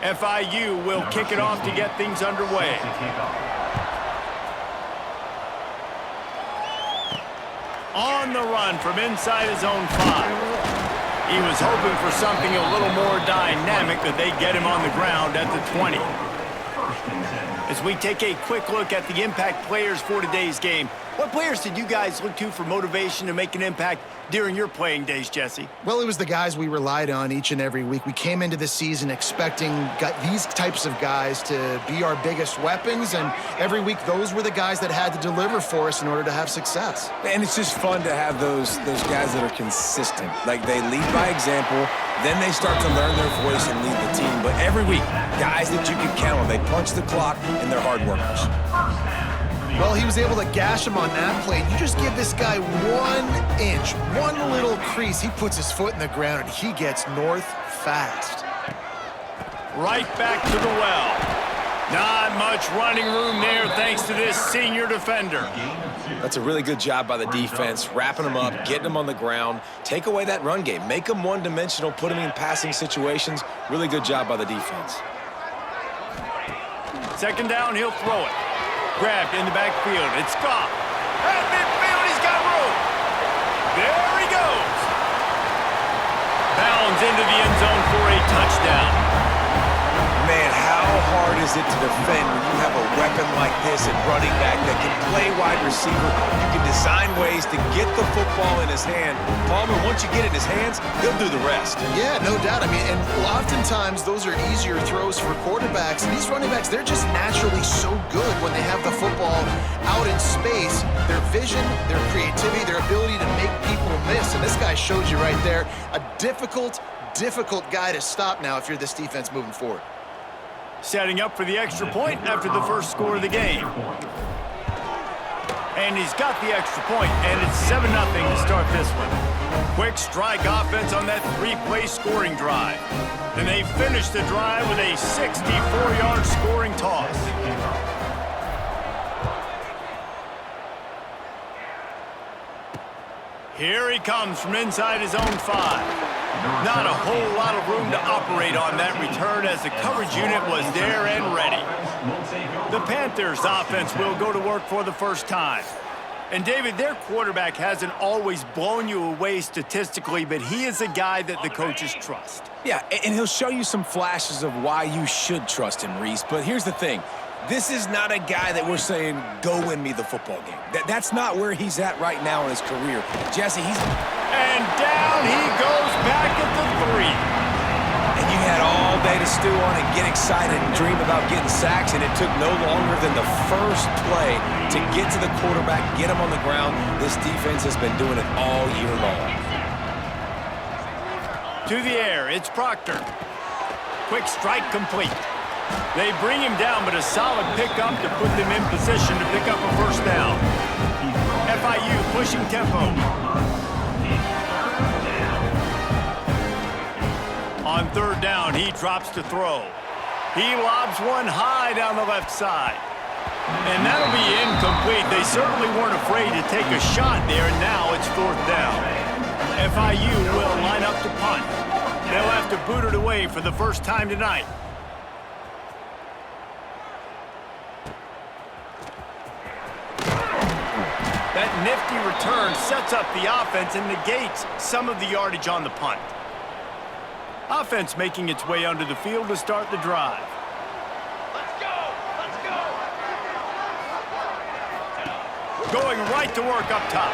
FIU will kick it off to get things underway. On the run from inside his own 5. He was hoping for something a little more dynamic, that they get him on the ground at the 20. As we take a quick look at the impact players for today's game, what players did you guys look to for motivation to make an impact during your playing days, Jesse? Well, it was the guys we relied on each and every week. We came into the season expecting these types of guys to be our biggest weapons, and every week those were the guys that had to deliver for us in order to have success. And it's just fun to have those guys that are consistent. Like, they lead by example, then they start to learn their voice and lead the team. But every week, guys that you can count on, they punch the clock and they're hard workers. Well, he was able to gash him on that play. You just give this guy 1 inch, one little crease, he puts his foot in the ground and he gets north fast. Right back to the well. Not much running room there thanks to this senior defender. That's a really good job by the defense, wrapping them up, getting them on the ground. Take away that run game. Make them one-dimensional, put them in passing situations. Really good job by the defense. Second down, he'll throw it. Grabbed in the backfield. It's Scott. At midfield, he's got room. There he goes. Bounds into the end zone for a touchdown. Man, how hard is it to defend when you have a weapon like this at running back that can play wide receiver? You can design ways to get the football in his hand. Palmer, once you get it in his hands, he'll do the rest. Yeah, no doubt. I mean, and oftentimes those are easier throws for quarterbacks. And these running backs, they're just naturally so good when they have the football out in space. Their vision, their creativity, their ability to make people miss. And this guy shows you right there, a difficult guy to stop now if you're this defense moving forward. Setting up for the extra point after the first score of the game. And he's got the extra point, and it's 7-0 to start this one. Quick strike offense on that 3-play scoring drive. And they finish the drive with a 64-yard scoring toss. Here he comes from inside his own 5. Not a whole lot of room to operate on that return as the coverage unit was there and ready. The Panthers offense will go to work for the first time. And David, their quarterback hasn't always blown you away statistically, but he is a guy that the coaches trust. Yeah, and he'll show you some flashes of why you should trust him, Reese. But here's the thing. This is not a guy that we're saying, go win me the football game. That's not where he's at right now in his career. Jesse, And down he goes back at the 3. And you had all day to stew on and get excited and dream about getting sacks, and it took no longer than the first play to get to the quarterback, get him on the ground. This defense has been doing it all year long. To the air, it's Proctor. Quick strike complete. They bring him down, but a solid pickup to put them in position to pick up a first down. FIU pushing tempo. On third down, he drops to throw. He lobs one high down the left side. And that'll be incomplete. They certainly weren't afraid to take a shot there, and now it's fourth down. FIU will line up to punt. They'll have to boot it away for the first time tonight. That nifty return sets up the offense and negates some of the yardage on the punt. Offense making its way onto the field to start the drive. Let's go! Let's go! Going right to work up top.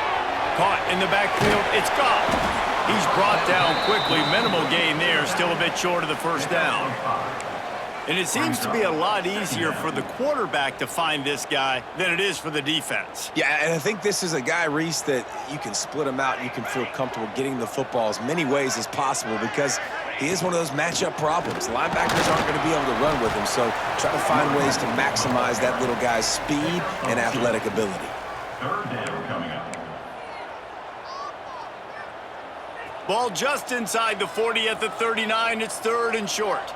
Caught in the backfield, it's gone. He's brought down quickly. Minimal gain there, still a bit short of the first down. And it seems to be a lot easier for the quarterback to find this guy than it is for the defense. Yeah, and I think this is a guy, Reese, that you can split him out and you can feel comfortable getting the football as many ways as possible because he is one of those matchup problems. Linebackers aren't going to be able to run with him, so try to find ways to maximize that little guy's speed and athletic ability. Third down coming up. Ball just inside the 40 at the 39. It's 3rd and short.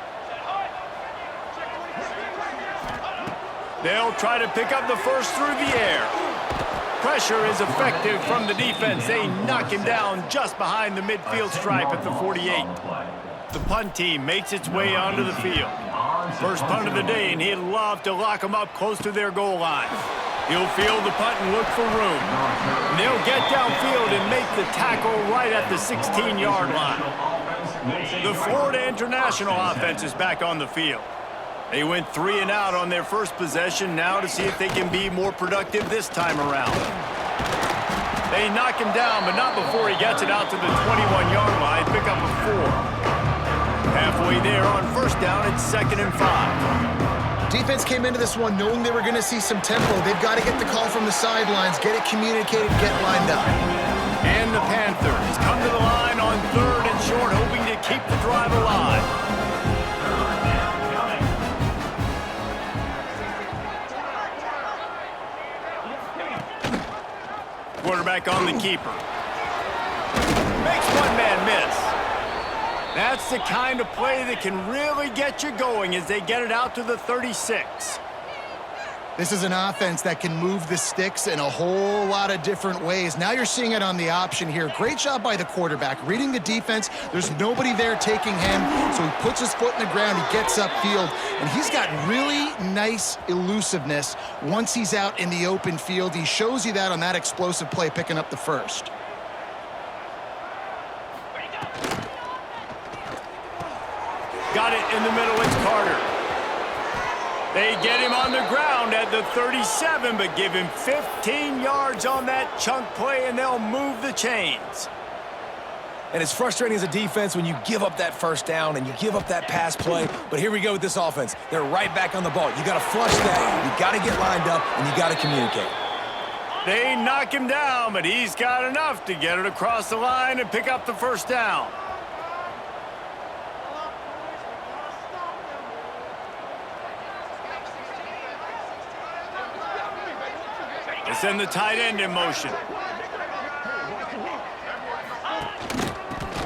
They'll try to pick up the first through the air. Pressure is effective from the defense. They knock him down just behind the midfield stripe at the 48. The punt team makes its way onto the field. First punt of the day, and he'd love to lock them up close to their goal line. He'll field the punt and look for room. And they'll get downfield and make the tackle right at the 16-yard line. The Florida International offense is back on the field. They went 3 and out on their first possession, now to see if they can be more productive this time around. They knock him down, but not before he gets it out to the 21-yard line, pick up a 4. Halfway there on first down, it's 2nd and 5. Defense came into this one knowing they were going to see some tempo. They've got to get the call from the sidelines, get it communicated, get lined up. And the Panthers come to the line on 3rd and short, hoping to keep the drive alive. Quarterback on the keeper. Makes one man miss. That's the kind of play that can really get you going as they get it out to the 36. This is an offense that can move the sticks in a whole lot of different ways. Now you're seeing it on the option here. Great job by the quarterback. Reading the defense, there's nobody there taking him, so he puts his foot in the ground, he gets upfield, and he's got really nice elusiveness once he's out in the open field. He shows you that on that explosive play, picking up the first. Got it in the middle, it's Carter. They get him on the ground at the 37, but give him 15 yards on that chunk play, and they'll move the chains. And it's frustrating as a defense when you give up that first down and you give up that pass play. But here we go with this offense. They're right back on the ball. You got to flush that. You got to get lined up, and you got to communicate. They knock him down, but he's got enough to get it across the line and pick up the first down. They send the tight end in motion.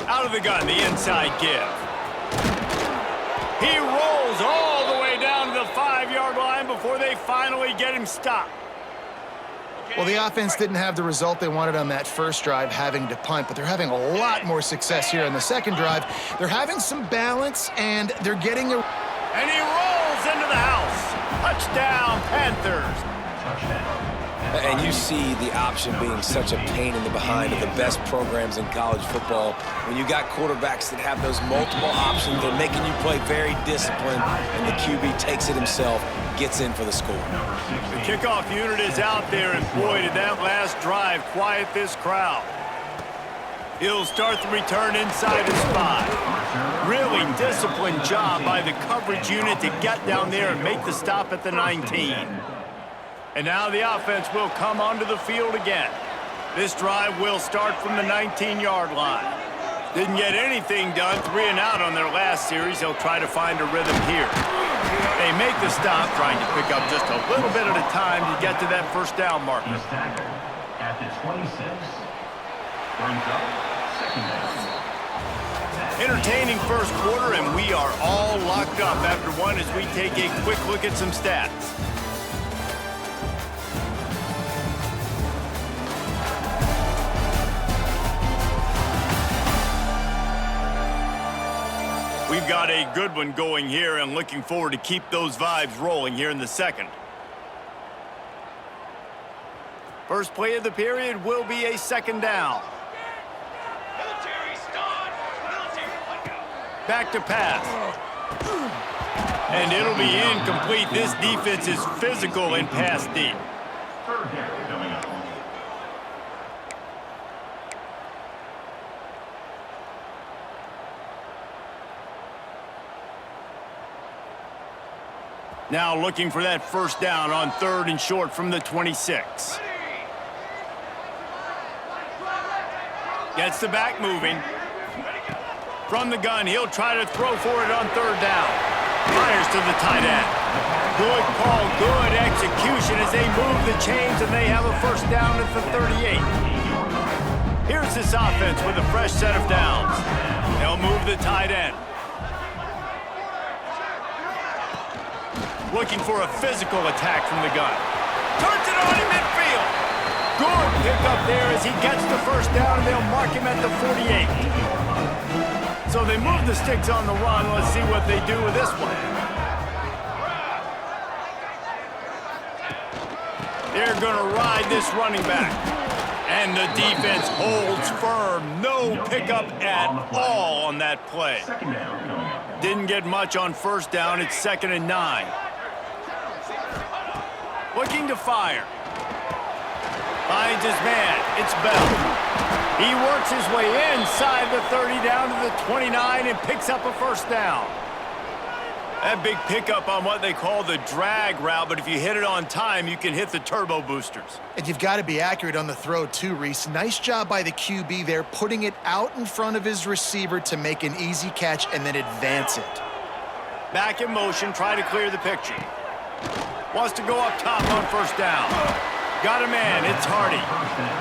Out of the gun, the inside give. He rolls all the way down to the 5-yard line before they finally get him stopped. Well, the offense didn't have the result they wanted on that first drive, having to punt, but they're having a lot more success here in the second drive. They're having some balance, and they're getting a... And he rolls into the house. Touchdown, Panthers. And you see the option being such a pain in the behind of the best programs in college football. When you got quarterbacks that have those multiple options, they're making you play very disciplined, and the QB takes it himself, gets in for the score. The kickoff unit is out there, and boy, did that last drive quiet this crowd. He'll start the return inside his 5. Really disciplined job by the coverage unit to get down there and make the stop at the 19. And now the offense will come onto the field again. This drive will start from the 19-yard line. Didn't get anything done, 3 and out on their last series. They'll try to find a rhythm here. They make the stop, trying to pick up just a little bit at a time to get to that first down marker. He's tackled at the 26. Brings up second down. Entertaining first quarter, and we are all locked up after one as we take a quick look at some stats. We've got a good one going here, and looking forward to keep those vibes rolling here in the second. First play of the period will be a second down. Back to pass. And it'll be incomplete. This defense is physical and pass deep. Third down coming up. Now looking for that first down on 3rd and short from the 26. Gets the back moving. From the gun, he'll try to throw for it on 3rd down. Fires to the tight end. Good call, good execution as they move the chains and they have a first down at the 38. Here's this offense with a fresh set of downs. They'll move the tight end. Looking for a physical attack from the gun. Turns it on in midfield. Good pickup there as he gets the first down and they'll mark him at the 48. So they move the sticks on the run. Let's see what they do with this one. They're going to ride this running back. And the defense holds firm. No pickup at all on that play. Didn't get much on first down. It's 2nd and 9. Looking to fire. Finds his man. It's Bell. He works his way inside the 30 down to the 29 and picks up a first down. That big pickup on what they call the drag route, but if you hit it on time, you can hit the turbo boosters. And you've got to be accurate on the throw too, Reese. Nice job by the QB there, putting it out in front of his receiver to make an easy catch and then advance it. Back in motion, try to clear the picture. Wants to go up top on first down. Got a man, it's Hardy.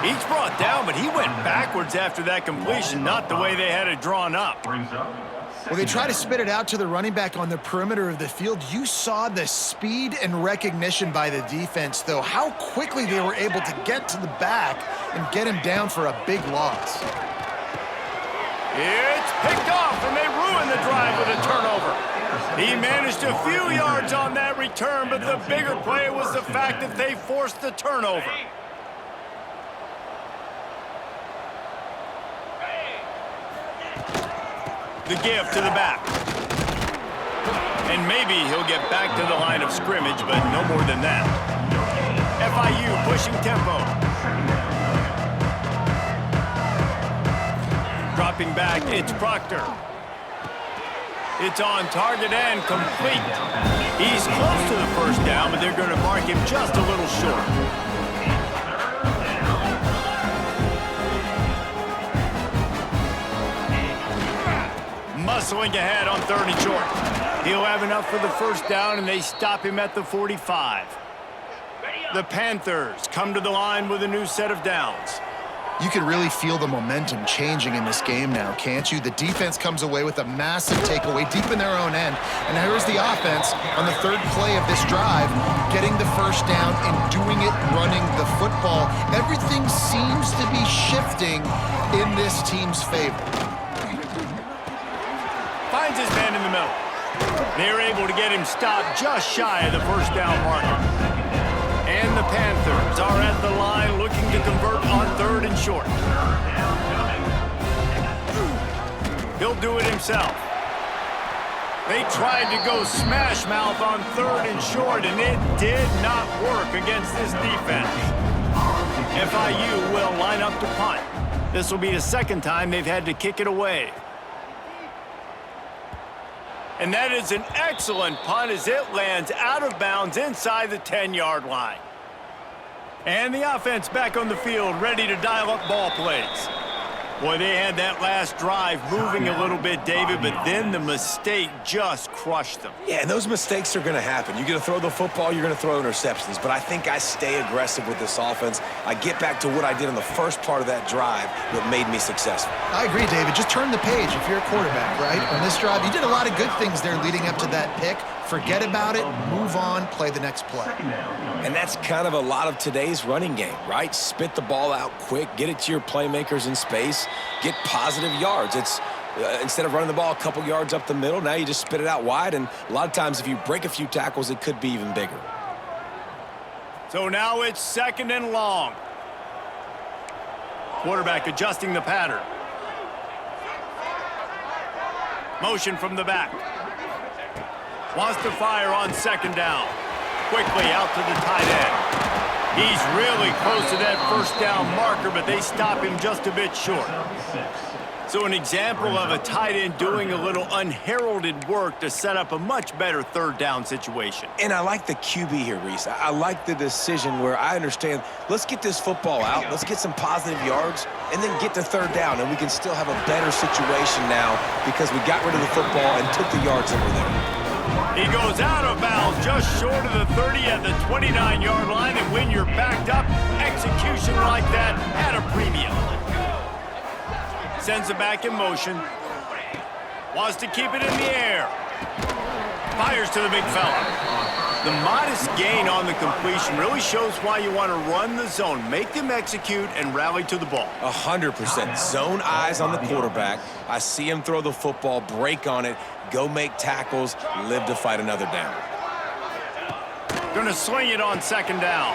He's brought down, but he went backwards after that completion, not the way they had it drawn up. Well, they try to spit it out to the running back on the perimeter of the field. You saw the speed and recognition by the defense, though, how quickly they were able to get to the back and get him down for a big loss. It's picked off, and they ruin the drive with a turnover. He managed a few yards on that return, but the bigger play was the fact that they forced the turnover. The give to the back. And maybe he'll get back to the line of scrimmage, but no more than that. FIU pushing tempo. Dropping back, it's Proctor. It's on target and complete. He's close to the first down, but they're going to mark him just a little short. Muscling ahead on 3rd and short. He'll have enough for the first down, and they stop him at the 45. The Panthers come to the line with a new set of downs. You can really feel the momentum changing in this game now, can't you? The defense comes away with a massive takeaway deep in their own end. And here's the offense on the 3rd play of this drive, getting the first down and doing it running the football. Everything seems to be shifting in this team's favor. Finds his man in the middle. They're able to get him stopped just shy of the first down marker. And the Panthers are at the line looking to convert on 3rd and short. He'll do it himself. They tried to go smash mouth on 3rd and short, and it did not work against this defense. FIU will line up to punt. This will be the 2nd time they've had to kick it away. And that is an excellent punt as it lands out of bounds inside the 10-yard line. And the offense back on the field, ready to dial up ball plays. Boy, they had that last drive moving a little bit, David, but then the mistake just crushed them. Yeah, and those mistakes are going to happen. You're going to throw the football, you're going to throw interceptions. But I think I stay aggressive with this offense. I get back to what I did in the first part of that drive that made me successful. I agree, David. Just turn the page if you're a quarterback, right? On this drive, you did a lot of good things there leading up to that pick. Forget about it, move on, play the next play. And that's kind of a lot of today's running game, right? Spit the ball out quick, get it to your playmakers in space, get positive yards. It's instead of running the ball a couple yards up the middle, now you just spit it out wide, and a lot of times if you break a few tackles, it could be even bigger. So now it's 2nd and long. Quarterback adjusting the pattern. Motion from the back. Wants to fire on 2nd down. Quickly out to the tight end. He's really close to that first down marker, but they stop him just a bit short. So an example of a tight end doing a little unheralded work to set up a much better third down situation. And I like the QB here, Reese. I like the decision where I understand, let's get this football out, let's get some positive yards, and then get to third down, and we can still have a better situation now because we got rid of the football and took the yards that were there. He goes out of bounds just short of the 30 at the 29-yard line, and when you're backed up, execution like that at a premium. Sends it back in motion. Wants to keep it in the air. Fires to the big fella. The modest gain on the completion really shows why you want to run the zone. Make them execute and rally to the ball. 100%. Zone eyes on the quarterback. I see him throw the football, break on it, go make tackles, live to fight another down. Gonna sling it on second down.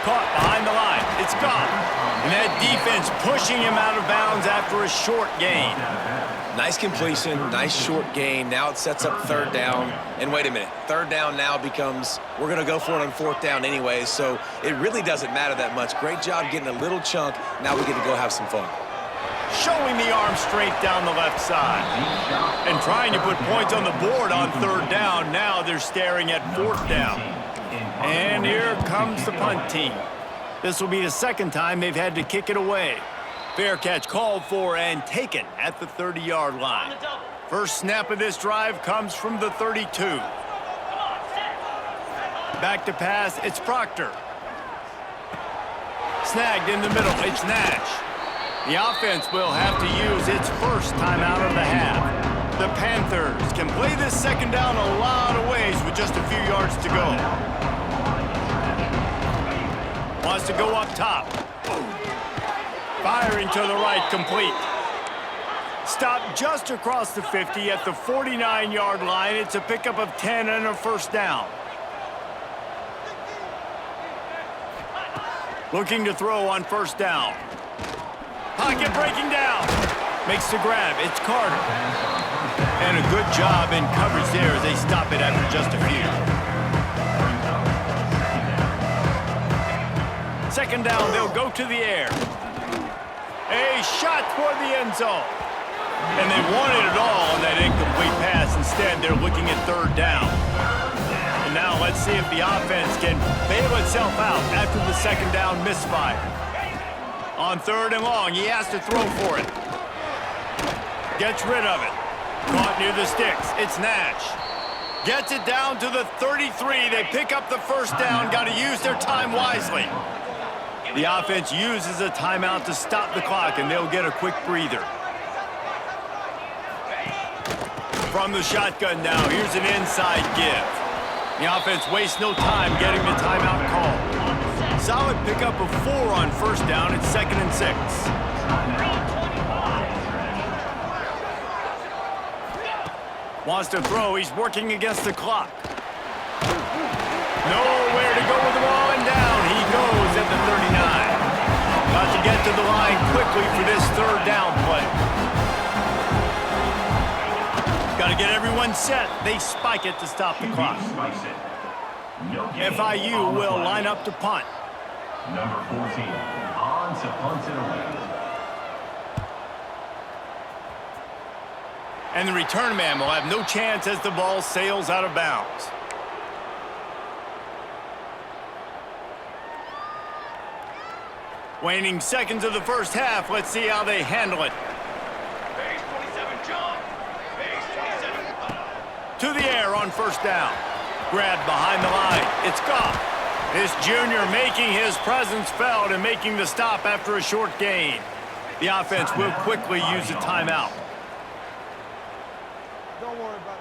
Caught behind the line. It's gone. And that defense pushing him out of bounds after a short gain. Nice completion, nice short gain. Now it sets up third down. And wait a minute, third down now becomes, we're going to go for it on fourth down anyway, so it really doesn't matter that much. Great job getting a little chunk. Now we get to go have some fun. Showing the arm strength down the left side. And trying to put points on the board on third down. Now they're staring at fourth down. And here comes the punt team. This will be the second time they've had to kick it away. Fair catch called for and taken at the 30-yard line. First snap of this drive comes from the 32. Back to pass, it's Proctor. Snagged in the middle, it's Nash. The offense will have to use its first timeout of the half. The Panthers can play this second down a lot of ways with just a few yards to go. Wants to go up top. Firing to the right, complete. Stop just across the 50 at the 49-yard line. It's a pickup of 10 and a first down. Looking to throw on first down. Pocket breaking down. Makes the grab. It's Carter. And a good job in coverage there as they stop it after just a few. Second down, they'll go to the air. A shot toward the end zone. And they wanted it all on that incomplete pass. Instead, they're looking at third down. And now let's see if the offense can bail itself out after the second down misfire. On third and long, he has to throw for it. Gets rid of it. Caught near the sticks. It's Nash. Gets it down to the 33. They pick up the first down. Got to use their time wisely. The offense uses a timeout to stop the clock, and they'll get a quick breather. From the shotgun now, here's an inside give. The offense wastes no time getting the timeout call. Solid pickup of 4 on first down. It's 2nd and 6. Wants to throw. He's working against the clock. Nowhere to go with the ball, and down he goes at the 39. Got to get to the line quickly for this third down play. Got to get everyone set. They spike it to stop the clock. FIU will line up to punt. Number 14, on to punt it away. And the return man will have no chance as the ball sails out of bounds. Waning seconds of the first half. Let's see how they handle it. Base 27, John. Base 27. To the air on first down. Grabbed behind the line. It's gone. This junior making his presence felt and making the stop after a short gain. The offense will quickly use a timeout. Don't worry about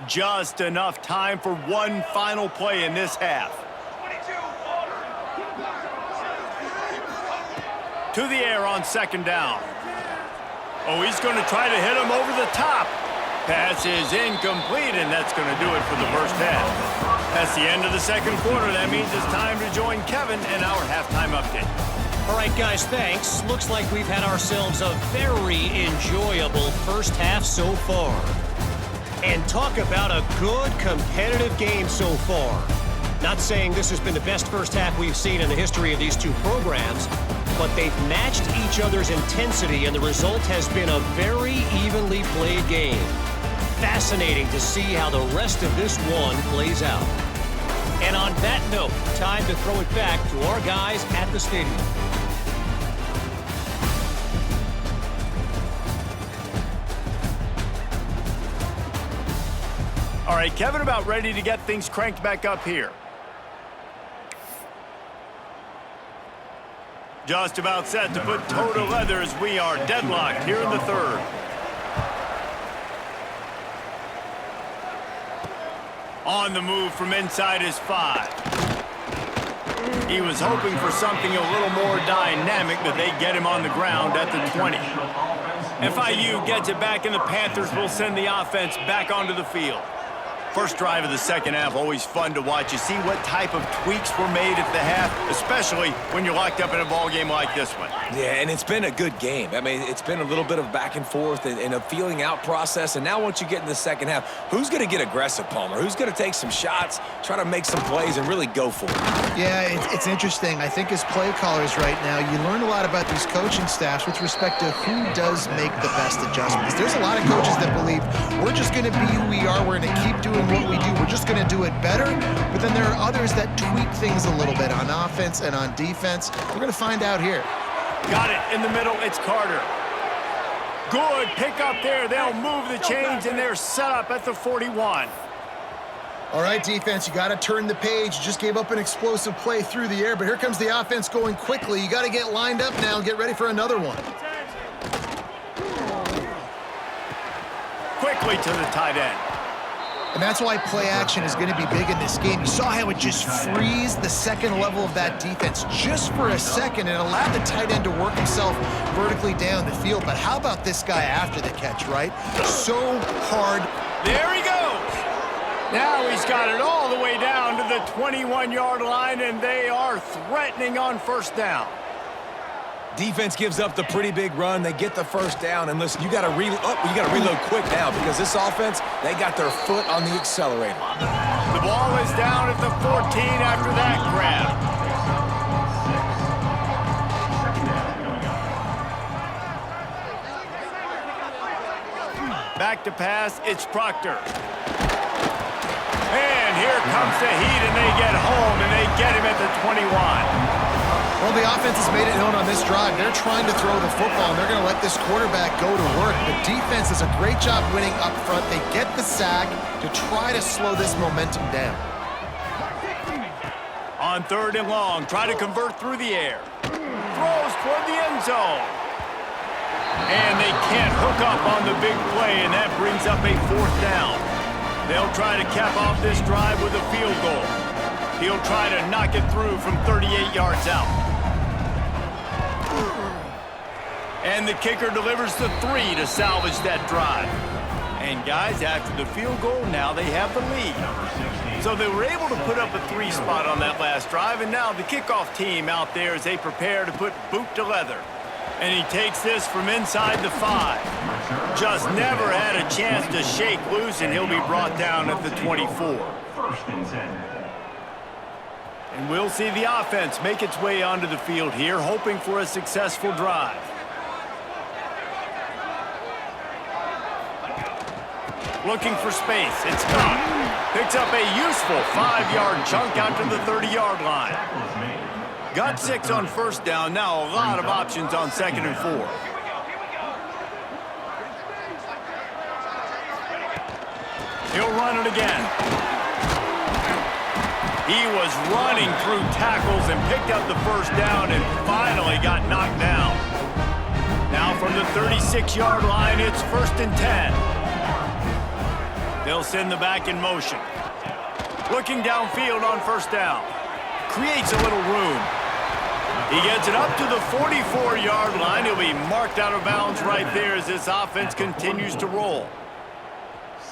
it. Just enough time for one final play in this half. 22, order. To the air on second down. Oh, he's going to try to hit him over the top. Pass is incomplete, and that's going to do it for the first half. That's the end of the second quarter. That means it's time to join Kevin in our halftime update. All right, guys, thanks. Looks like we've had ourselves a very enjoyable first half so far. And talk about a good competitive game so far. Not saying this has been the best first half we've seen in the history of these two programs, but they've matched each other's intensity, and the result has been a very evenly played game. Fascinating to see how the rest of this one plays out. And on that note, time to throw it back to our guys at the stadium. All right, Kevin, about ready to get things cranked back up here. Just about set to put toe to leather as we are deadlocked here in the third. On the move from inside his 5. He was hoping for something a little more dynamic, but they get him on the ground at the 20. FIU gets it back, and the Panthers will send the offense back onto the field. First drive of the second half, always fun to watch. You see what type of tweaks were made at the half, especially when you're locked up in a ball game like this one. Yeah, and it's been a good game. I mean, it's been a little bit of back and forth and a feeling out process. And now once you get in the second half, who's going to get aggressive, Palmer? Who's going to take some shots, try to make some plays, and really go for it? Yeah, it's interesting. I think as play callers right now, you learn a lot about these coaching staffs with respect to who does make the best adjustments. There's a lot of coaches that believe we're just going to be who we are. We're going to keep doing what we do. We're just going to do it better. But then there are others that tweak things a little bit on offense and on defense. We're going to find out here. Got it in the middle. It's Carter. Good pick up there. They'll move the chains, and they're set up at the 41. All right, defense, you got to turn the page. You just gave up an explosive play through the air, but here comes the offense going quickly. You got to get lined up now and get ready for another one. Quickly to the tight end. And that's why play action is going to be big in this game. You saw how it just freezed the second level of that defense just for a second and allowed the tight end to work himself vertically down the field. But how about this guy after the catch, right? So hard. There he goes. Now he's got it all the way down to the 21-yard line, and they are threatening on first down. Defense gives up the pretty big run. They get the first down. And listen, you got to reload quick now because this offense, they got their foot on the accelerator. The ball is down at the 14 after that grab. Back to pass, it's Proctor. And here comes the heat, and they get home, and they get him at the 21. Well, the offense has made it known on this drive. They're trying to throw the football, and they're going to let this quarterback go to work. The defense does a great job winning up front. They get the sack to try to slow this momentum down. On third and long, try to convert through the air. Throws toward the end zone. And they can't hook up on the big play, and that brings up a fourth down. They'll try to cap off this drive with a field goal. He'll try to knock it through from 38 yards out. And the kicker delivers the 3 to salvage that drive. And guys, after the field goal, now they have the lead. So they were able to put up a 3 spot on that last drive, and now the kickoff team out there as they prepare to put boot to leather. And he takes this from inside the 5. Just never had a chance to shake loose, and he'll be brought down at the 24. First and 10. And we'll see the offense make its way onto the field here, hoping for a successful drive. Looking for space. It's Scott. Picks up a useful 5-yard chunk out to the 30-yard line. Got 6 on first down. Now a lot of options on second and 4. He'll run it again. He was running through tackles and picked up the first down and finally got knocked down. Now from the 36-yard line, it's first and 10. They'll send the back in motion. Looking downfield on first down. Creates a little room. He gets it up to the 44-yard line. He'll be marked out of bounds right there as this offense continues to roll.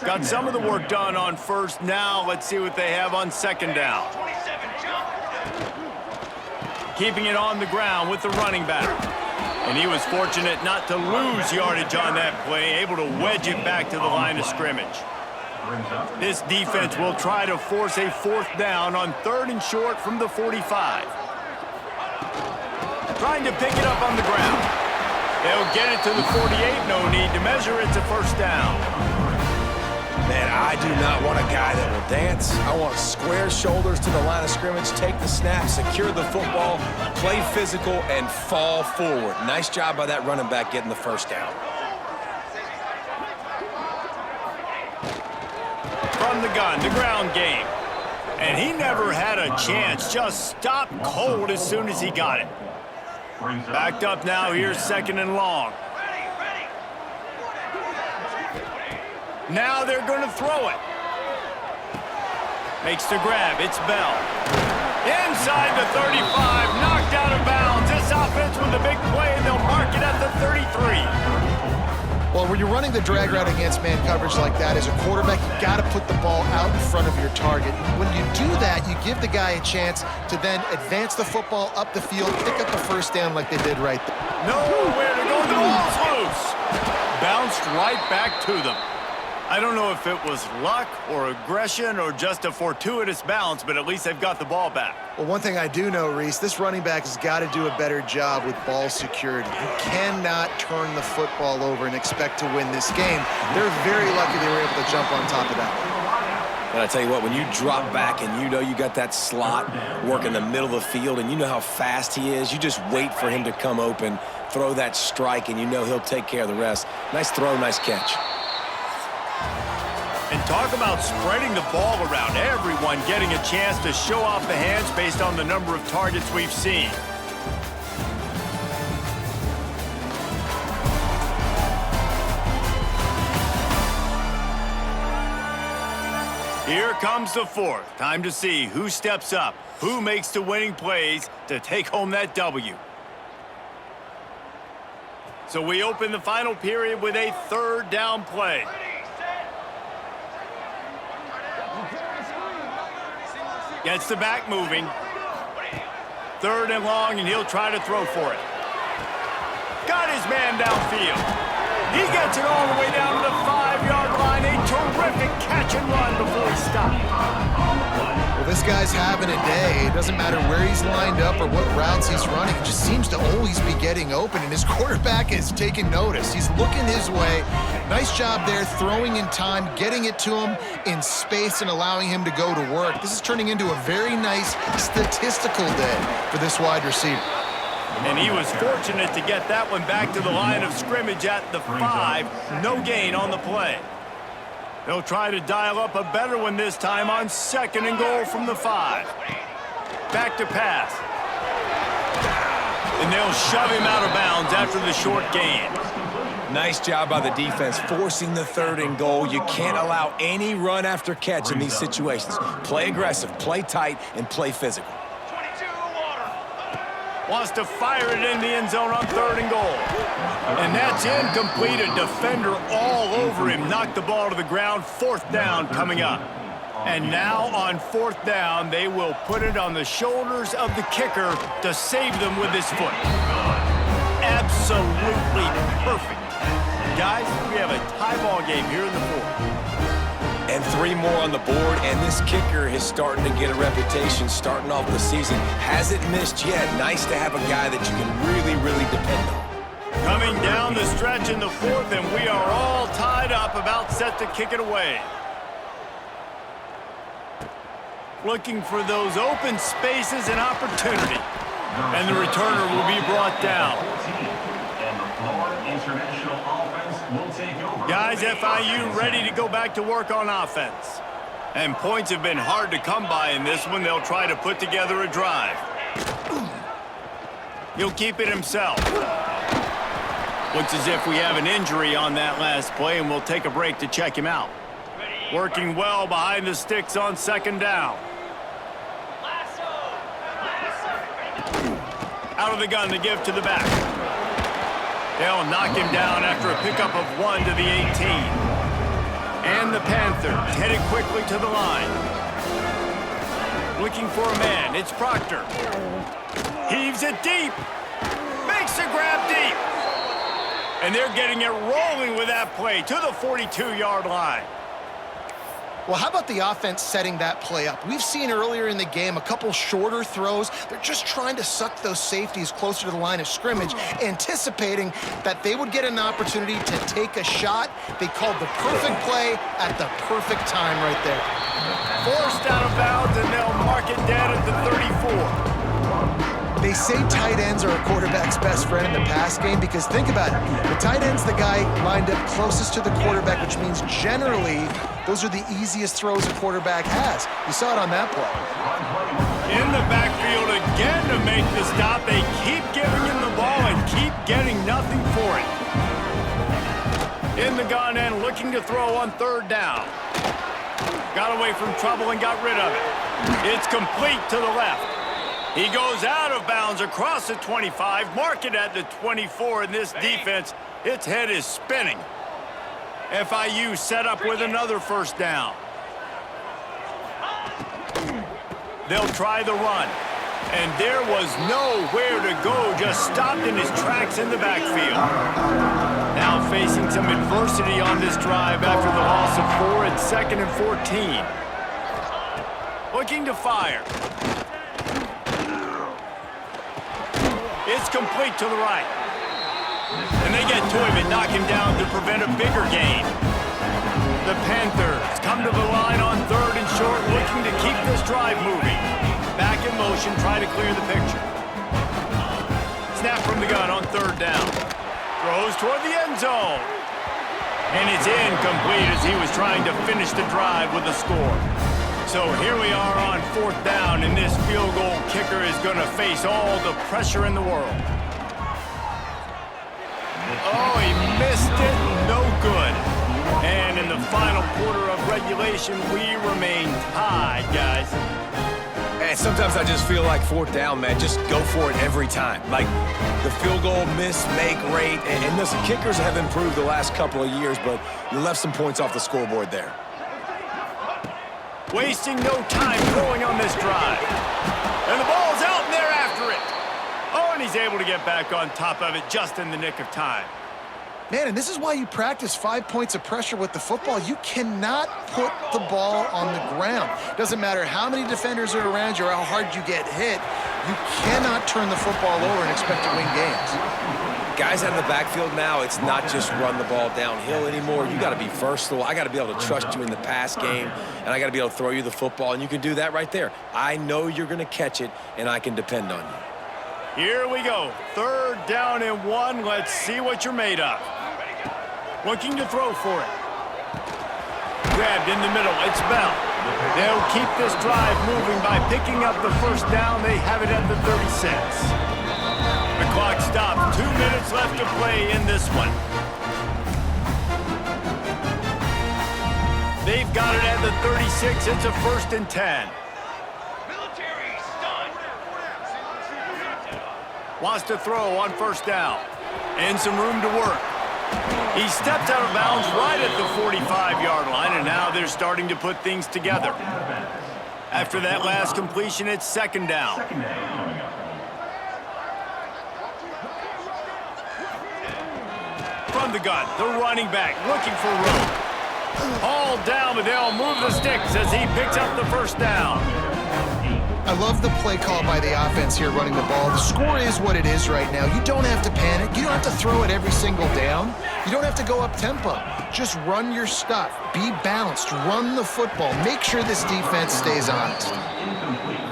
Got some of the work done on first. Now let's see what they have on second down. Keeping it on the ground with the running back. And he was fortunate not to lose yardage on that play, able to wedge it back to the line of scrimmage. This defense will try to force a 4th down on 3rd and short from the 45. Trying to pick it up on the ground. They'll get it to the 48. No need to measure. It's a 1st down. Man, I do not want a guy that will dance. I want square shoulders to the line of scrimmage, take the snap, secure the football, play physical, and fall forward. Nice job by that running back getting the 1st down. From the gun, the ground game. And he never had a chance. Just stopped cold as soon as he got it. Backed up now. Here's 2nd and long. Now they're going to throw it. Makes the grab. It's Bell. Inside the 35. Knocked out of bounds. This offense with a big play, and they'll mark it at the 33. Well, when you're running the drag route against man coverage like that, as a quarterback, you got to put the ball out in front of your target. When you do that, you give the guy a chance to then advance the football up the field, pick up a 1st down like they did right there. Nowhere to go. The ball's loose. Bounced right back to them. I don't know if it was luck or aggression or just a fortuitous bounce, but at least they've got the ball back. Well, one thing I do know, Reese, this running back has got to do a better job with ball security. You cannot turn the football over and expect to win this game. They're very lucky they were able to jump on top of that. But I tell you what, when you drop back and you know you got that slot work in the middle of the field and you know how fast he is, you just wait for him to come open, throw that strike, and you know he'll take care of the rest. Nice throw, nice catch. And talk about spreading the ball around. Everyone getting a chance to show off the hands based on the number of targets we've seen. Here comes the 4th. Time to see who steps up, who makes the winning plays to take home that W. So we open the final period with a 3rd down play. Gets the back moving. 3rd and long, and he'll try to throw for it. Got his man downfield. He gets it all the way down to the 5-yard line. A terrific catch and run before he stopped. Well, this guy's having a day. It doesn't matter where he's lined up or what routes he's running. He just seems to always be getting open, and his quarterback is taking notice. He's looking his way. Nice job there, throwing in time, getting it to him in space and allowing him to go to work. This is turning into a very nice statistical day for this wide receiver. And he was fortunate to get that one back to the line of scrimmage at the 5. No gain on the play. They'll try to dial up a better one this time on 2nd and goal from the 5. Back to pass. And they'll shove him out of bounds after the short gain. Nice job by the defense, forcing the 3rd and goal. You can't allow any run after catch in these situations. Play aggressive, play tight, and play physical. Wants to fire it in the end zone on 3rd and goal. And that's incomplete. A defender all over him. Knocked the ball to the ground. 4th down coming up. And now on 4th down, they will put it on the shoulders of the kicker to save them with his foot. Absolutely perfect. Guys, we have a tie ball game here in the 4th. And 3 more on the board, and this kicker is starting to get a reputation starting off the season. Hasn't missed yet. Nice to have a guy that you can really, really depend on. Coming down the stretch in the 4th, and we are all tied up, about set to kick it away. Looking for those open spaces and opportunity. And the returner will be brought down. Guys, FIU ready to go back to work on offense. And points have been hard to come by in this one. They'll try to put together a drive. He'll keep it himself. Looks as if we have an injury on that last play, and we'll take a break to check him out. Working well behind the sticks on 2nd down. Out of the gun to give to the back. They'll knock him down after a pickup of 1 to the 18. And the Panthers headed quickly to the line. Looking for a man. It's Proctor. Heaves it deep. Makes the grab deep. And they're getting it rolling with that play to the 42-yard line. Well, how about the offense setting that play up? We've seen earlier in the game a couple shorter throws. They're just trying to suck those safeties closer to the line of scrimmage, anticipating that they would get an opportunity to take a shot. They called the perfect play at the perfect time right there. Forced out of bounds, and they'll mark it dead at the 34. They say tight ends are a quarterback's best friend in the pass game because think about it. The tight end's the guy lined up closest to the quarterback, which means generally those are the easiest throws a quarterback has. You saw it on that play. In the backfield again to make the stop. They keep giving him the ball and keep getting nothing for it. In the gun and looking to throw on third down. Got away from trouble and got rid of it. It's complete to the left. He goes out of bounds across the 25, mark it at the 24 in this defense. Its head is spinning. FIU set up with another first down. They'll try the run. And there was nowhere to go, just stopped in his tracks in the backfield. Now facing some adversity on this drive after the loss of 4 at 2nd and 14. Looking to fire. It's complete to the right. And they get to him and knock him down to prevent a bigger gain. The Panthers come to the line on 3rd and short, looking to keep this drive moving. Back in motion, try to clear the picture. Snap from the gun on 3rd down. Throws toward the end zone. And it's incomplete as he was trying to finish the drive with a score. So here we are on 4th down, and this field goal kicker is going to face all the pressure in the world. Oh, he missed it. No good. And in the final quarter of regulation, we remain tied, guys. And sometimes I just feel like 4th down, man, just go for it every time. Like the field goal miss, make rate. And listen, kickers have improved the last couple of years, but you left some points off the scoreboard there. Wasting no time throwing on this drive. And the ball's out, and they're after it. Oh, and he's able to get back on top of it just in the nick of time. Man, and this is why you practice 5 points of pressure with the football. You cannot put the ball on the ground. Doesn't matter how many defenders are around you or how hard you get hit. You cannot turn the football over and expect to win games. Guys out of the backfield now, it's not just run the ball downhill anymore. You got to be versatile. I got to be able to trust you in the pass game, and I got to be able to throw you the football, and you can do that right there. I know you're going to catch it, and I can depend on you. Here we go. 3rd down and 1. Let's see what you're made of. Looking to throw for it. Grabbed in the middle. It's Bell. They'll keep this drive moving by picking up the first down. They have it at the 36. The clock stopped. 2 minutes left to play in this one. They've got it at the 36. It's a 1st and 10. Military stun. Wants to throw on 1st down. And some room to work. He stepped out of bounds right at the 45-yard line, and now they're starting to put things together. After that last completion, it's 2nd down. From the gun, the running back looking for room. All down, but they'll move the sticks as he picks up the 1st down. I love the play call by the offense here running the ball. The score is what it is right now. You don't have to panic. You don't have to throw it every single down. You don't have to go up tempo. Just run your stuff. Be balanced. Run the football. Make sure this defense stays honest.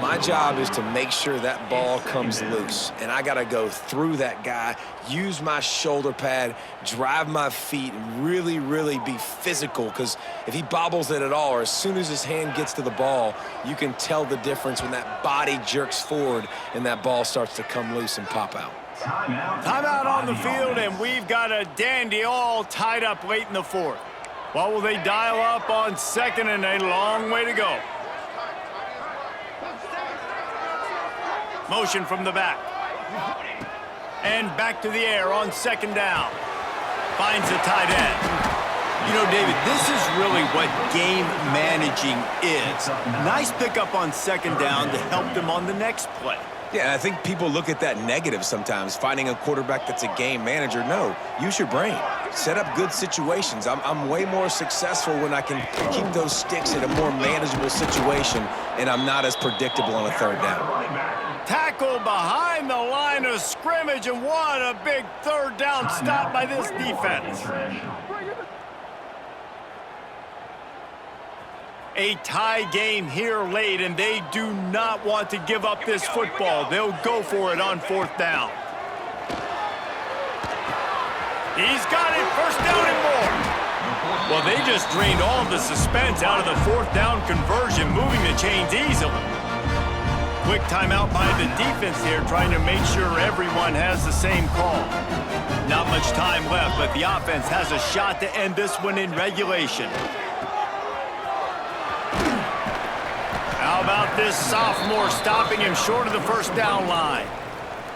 My job is to make sure that ball comes loose, and I got to go through that guy, use my shoulder pad, drive my feet, and really, really be physical, because if he bobbles it at all, or as soon as his hand gets to the ball, you can tell the difference when that body jerks forward and that ball starts to come loose and pop out. Timeout on the field, and we've got a dandy all tied up late in the 4th. What will they dial up on 2nd and a long way to go? Motion from the back. And back to the air on 2nd down. Finds the tight end. You know, David, this is really what game managing is. Nice pickup on 2nd down to help them on the next play. Yeah, I think people look at that negative sometimes, finding a quarterback that's a game manager. No, use your brain. Set up good situations. I'm way more successful when I can keep those sticks in a more manageable situation, and I'm not as predictable on a third down. Tackle behind the line of scrimmage, and what a big third down stop by this defense. A tie game here late, and they do not want to give up this football. They'll go for it on fourth down. He's got it, first down and more. Well, they just drained all of the suspense out of the fourth down conversion, moving the chains easily. Quick timeout by the defense here, trying to make sure everyone has the same call. Not much time left, but the offense has a shot to end this one in regulation. How about this sophomore stopping him short of the first down line?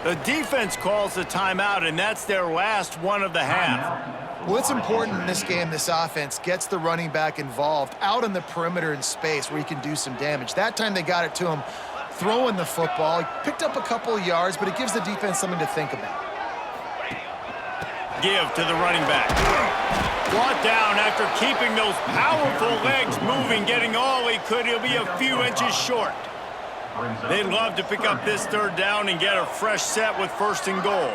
The defense calls the timeout, and that's their last one of the half. Well, it's important in this game this offense gets the running back involved out on the perimeter in space where he can do some damage. That time they got it to him throwing the football. He picked up a couple of yards, but it gives the defense something to think about. Give to the running back. Brought down after keeping those powerful legs moving, getting all he could. He'll be a few inches short. They'd love to pick up this third down and get a fresh set with first and goal.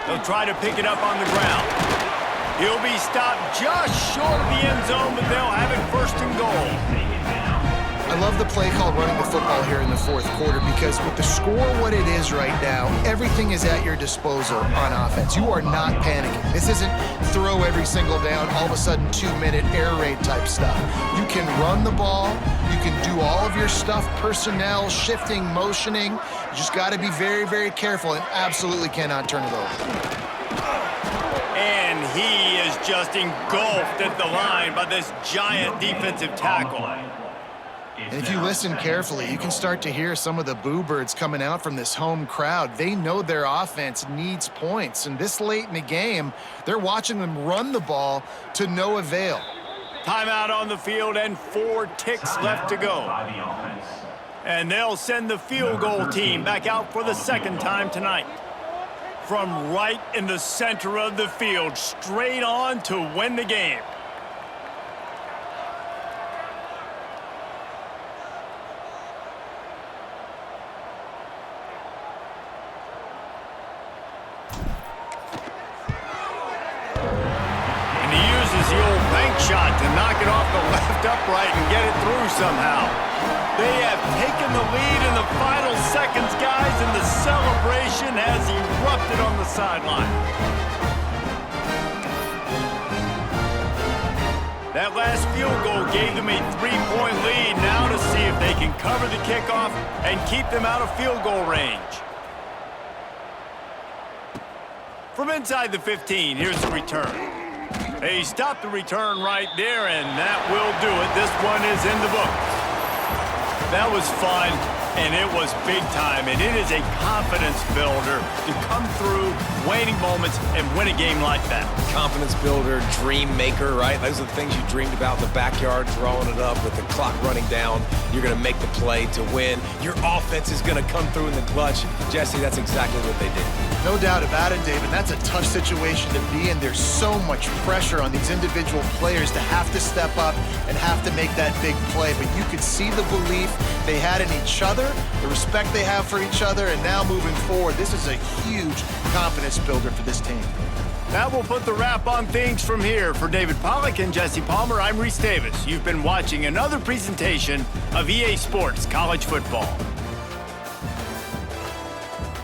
They'll try to pick it up on the ground. He'll be stopped just short of the end zone, but they'll have it first and goal. I love the play called running the football here in the fourth quarter because with the score what it is right now, everything is at your disposal on offense. You are not panicking. This isn't throw every single down, all of a sudden 2-minute air raid type stuff. You can run the ball. You can do all of your stuff, personnel, shifting, motioning. You just got to be very, very careful and absolutely cannot turn it over. And he is just engulfed at the line by this giant defensive tackle. And if you listen carefully, you can start to hear some of the boo birds coming out from this home crowd. They know their offense needs points, and this late in the game, they're watching them run the ball to no avail. Timeout on the field and 4 ticks left to go. And they'll send the field goal team back out for the second time tonight. From right in the center of the field, straight on to win the game. The old bank shot to knock it off the left upright and get it through somehow. They have taken the lead in the final seconds, guys, and the celebration has erupted on the sideline. That last field goal gave them a 3-point lead. Now to see if they can cover the kickoff and keep them out of field goal range. From inside the 15, here's the return. They stopped the return right there, and that will do it. This one is in the book. That was fun, and it was big time, and it is a confidence builder to come through waning moments and win a game like that. Confidence builder, dream maker, right? Those are the things you dreamed about in the backyard, throwing it up with the clock running down. You're going to make the play to win. Your offense is going to come through in the clutch. Jesse, that's exactly what they did. No doubt about it, David. That's a tough situation to be in. There's so much pressure on these individual players to have to step up and have to make that big play. But you could see the belief they had in each other, the respect they have for each other, and now moving forward, this is a huge confidence builder for this team. That will put the wrap on things from here. For David Pollack and Jesse Palmer, I'm Reese Davis. You've been watching another presentation of EA Sports College Football.